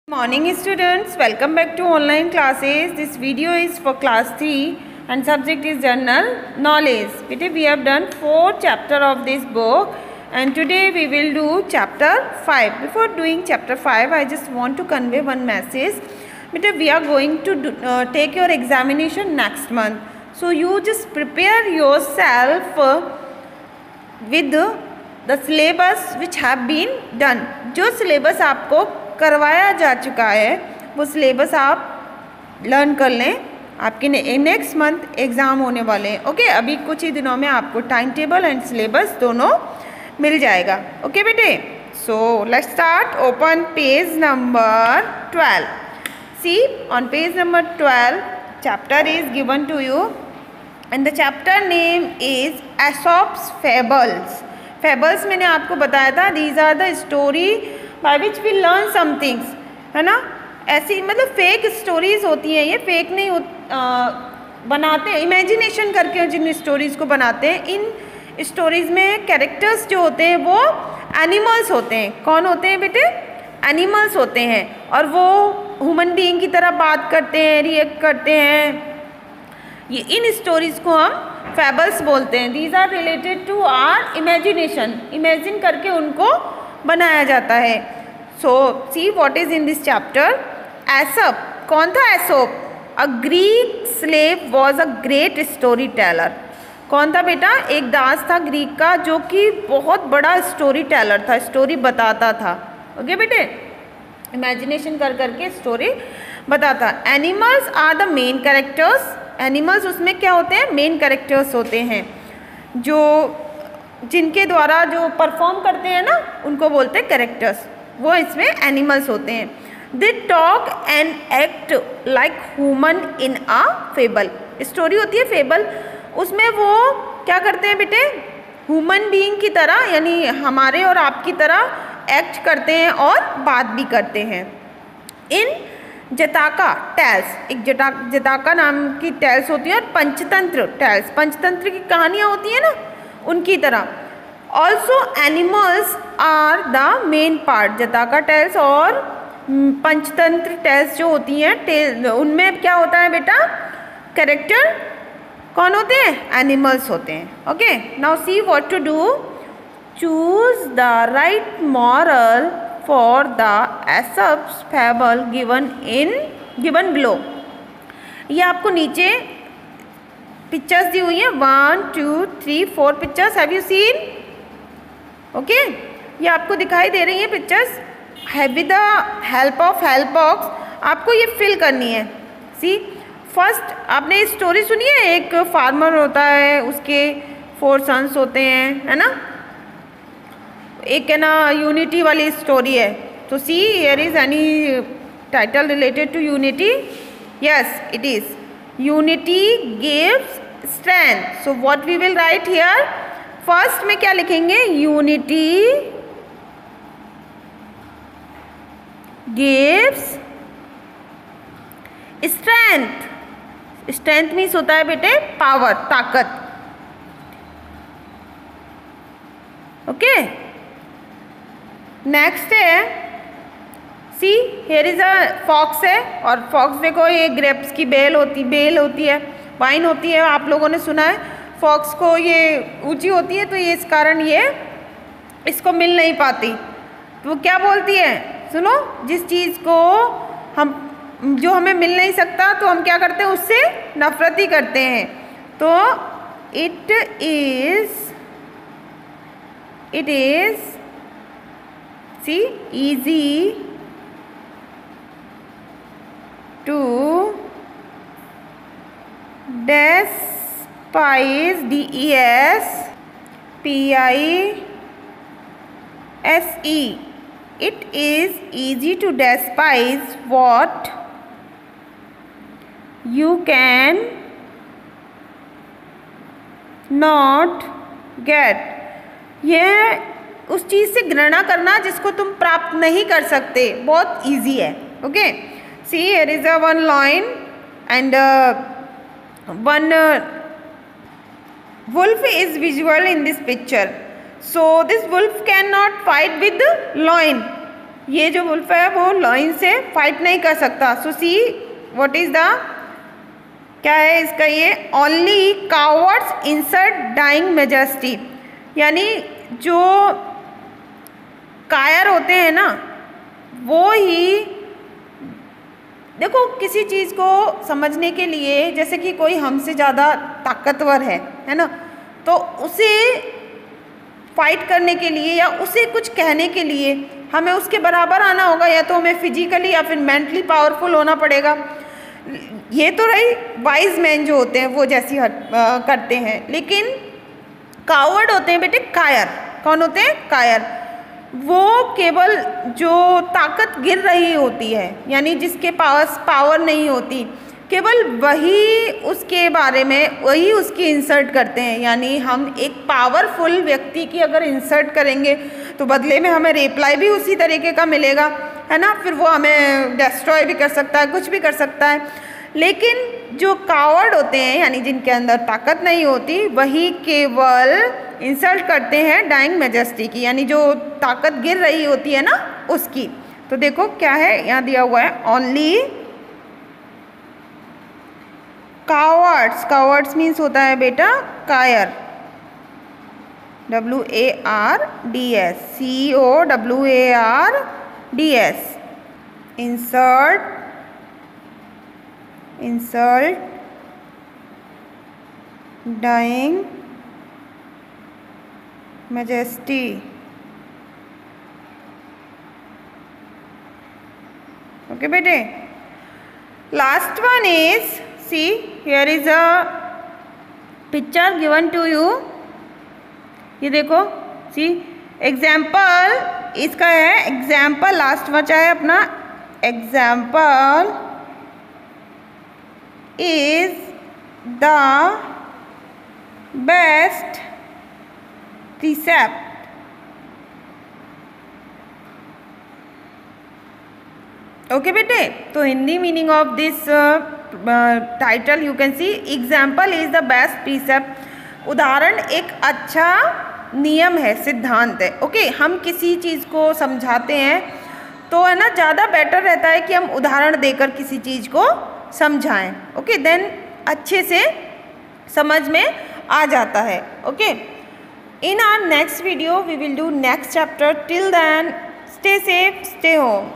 Morning students, welcome back to online classes. This video is for class 3 and subject is general knowledge. Beta, we have done 4 chapter of this book and today we will do chapter 5. Before doing chapter 5, I just want to convey one message. Beta, we are going to take your examination next month. So you just prepare yourself with the syllabus which have been done. जो syllabus आपको करवाया जा चुका है वो syllabus आप learn कर लें. आपके नेक्स्ट मंथ एग्ज़ाम होने वाले हैं. ओके, अभी कुछ ही दिनों में आपको टाइम टेबल एंड सिलेबस दोनों मिल जाएगा. ओके बेटे, so let's start. Open page number 12. See on page number 12 chapter is given to you and the chapter name is Aesop's fables. Fables मैंने आपको बताया था, these are the story by which we learn some things, है ना. ऐसी मतलब fake stories होती हैं, ये फेक नहीं बनाते हैं, इमेजिनेशन करके जिन स्टोरीज़ को बनाते हैं. इन स्टोरीज़ में कैरेक्टर्स जो होते हैं वो एनिमल्स होते हैं. कौन होते हैं बेटे? एनिमल्स होते हैं और वो ह्यूमन बीइंग की तरह बात करते हैं, रिएक्ट करते हैं. ये इन स्टोरीज़ को हम फेबल्स बोलते हैं. These are related to our imagination, imagine करके उनको बनाया जाता है. So see what is in this chapter. Aesop, कौन था Aesop? A Greek slave was a great story teller. कौन था बेटा? एक दास था ग्रीक का जो कि बहुत बड़ा स्टोरी टेलर था, स्टोरी बताता था. ओके बेटे, इमेजिनेशन कर करके स्टोरी बताता. Animals are the main characters. Animals उसमें क्या होते हैं? मेन कैरेक्टर्स होते हैं, जो जिनके द्वारा जो परफॉर्म करते हैं ना उनको बोलते हैं कैरेक्टर्स. वो इसमें एनिमल्स होते हैं. They talk and act like human in a fable. Story होती है फेबल, उसमें वो क्या करते हैं बेटे? ह्यूमन बीइंग की तरह, यानी हमारे और आपकी तरह एक्ट करते हैं और बात भी करते हैं. इन जताका टेल्स, एक जताका नाम की टेल्स होती है और पंचतंत्र टेल्स, पंचतंत्र की कहानियाँ होती हैं ना उनकी तरह. Also animals are the main part. Jataka tales और पंचतंत्र टेल्स जो होती हैं उनमें क्या होता है बेटा? कैरेक्टर कौन होते हैं? एनिमल्स होते हैं. Okay, now see what to do. Choose the right moral for the Aesop's fable given below. ये आपको नीचे पिक्चर्स दी हुई हैं. 1 2 3 4 pictures. Have you seen? Okay, ये आपको दिखाई दे रही हैं pictures. With the help of help box आपको ये फिल करनी है. सी, फर्स्ट आपने स्टोरी सुनी है, एक फार्मर होता है, उसके 4 सन्स होते हैं, है ना. एक है ना यूनिटी वाली स्टोरी है. तो see here is any title related to unity? Yes, it is. Unity gives strength. So what we will write here? First में क्या लिखेंगे? Unity gives strength. Strength means होता है बेटे पावर, ताकत. ओके, नेक्स्ट है सी, हेयर इज अ फॉक्स है और फॉक्स देखो ये ग्रेप्स की बेल होती है, वाइन होती है. आप लोगों ने सुना है फॉक्स को ये ऊंची होती है तो ये इस कारण ये इसको मिल नहीं पाती. तो वो क्या बोलती है? सुनो, जिस चीज़ को जो हमें मिल नहीं सकता तो हम क्या करते हैं? उससे नफरत ही करते हैं. तो it is see easy to despise, D-E-S-P-I-S-E. It is easy to despise what you can not get. यह उस चीज़ से घृणा करना जिसको तुम प्राप्त नहीं कर सकते, बहुत ईजी है. Okay, see here is a one line and one wolf is visual in this picture. So this wolf cannot fight with the lion. ये जो वुल्फ है वो लायन से फाइट नहीं कर सकता। So see what is the, क्या है इसका, ये only cowards insult dying majesty, यानी जो कायर होते हैं ना वो ही, देखो किसी चीज़ को समझने के लिए, जैसे कि कोई हमसे ज़्यादा ताकतवर है ना, तो उसे फाइट करने के लिए या उसे कुछ कहने के लिए हमें उसके बराबर आना होगा, या तो हमें फिजिकली या फिर मेंटली पावरफुल होना पड़ेगा। ये तो रही वाइज मैन जो होते हैं वो जैसी करते हैं, लेकिन कावर्ड होते हैं बेटे कायर। कौन होते हैं? कायर। वो केवल जो ताकत गिर रही होती है, यानी जिसके पास पावर नहीं होती, केवल वही उसके बारे में वही उसकी इंसर्ट करते हैं। यानी हम एक पावरफुल व्यक्ति की अगर इंसर्ट करेंगे तो बदले में हमें रिप्लाई भी उसी तरीके का मिलेगा, है ना। फिर वो हमें डिस्ट्रॉय भी कर सकता है, कुछ भी कर सकता है। लेकिन जो कावर्ड होते हैं, यानी जिनके अंदर ताकत नहीं होती, वही केवल इंसल्ट करते हैं डाइंग मैजेस्टी की, यानी जो ताकत गिर रही होती है ना उसकी। तो देखो क्या है यहाँ दिया हुआ है, ओनली कावर्ड्स। कावर्ड्स मीन्स होता है बेटा कायर, WARDS, COWARDS, insult dying majesty। Okay बेटे, last one is, see here is a picture given to you, ये देखो सी एग्जाम्पल इसका है, एग्जाम्पल लास्ट बचा है अपना, example is the best precept. Okay बेटे, तो Hindi meaning of this title you can see, example is the best precept. उदाहरण एक अच्छा नियम है, सिद्धांत है। ओके, हम किसी चीज़ को समझाते हैं तो है ना, ज़्यादा बेटर रहता है कि हम उदाहरण देकर किसी चीज़ को समझाएं। ओके, देन अच्छे से समझ में आ जाता है। Okay, in our next video we will do next chapter. Till then stay safe, stay home.